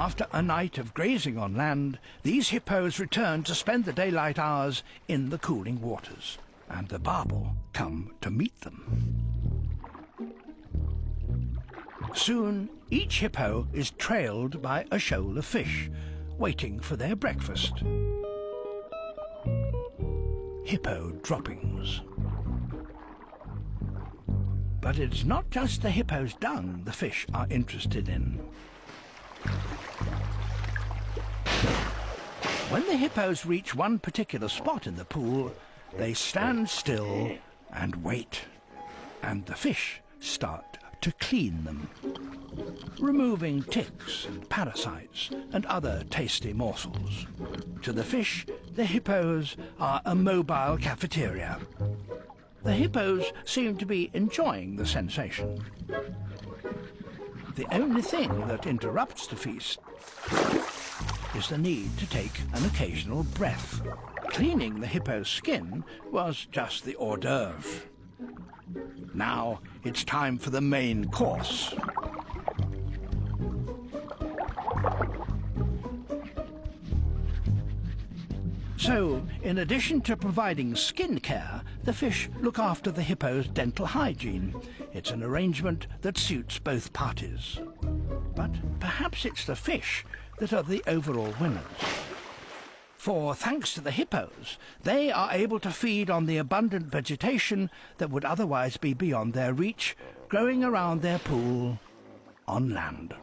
After a night of grazing on land, these hippos return to spend the daylight hours in the cooling waters, and the barbel come to meet them. Soon, each hippo is trailed by a shoal of fish, waiting for their breakfast. Hippo droppings. But it's not just the hippo's dung the fish are interested in. When the hippos reach one particular spot in the pool, they stand still and wait, and the fish start to clean them, removing ticks and parasites and other tasty morsels. To the fish, the hippos are a mobile cafeteria. The hippos seem to be enjoying the sensation. The only thing that interrupts the feast is the need to take an occasional breath. Cleaning the hippo's skin was just the hors d'oeuvre. Now it's time for the main course. So, in addition to providing skin care, the fish look after the hippo's dental hygiene. It's an arrangement that suits both parties. But perhaps it's the fish that are the overall winners. For thanks to the hippos, they are able to feed on the abundant vegetation that would otherwise be beyond their reach, growing around their pool on land.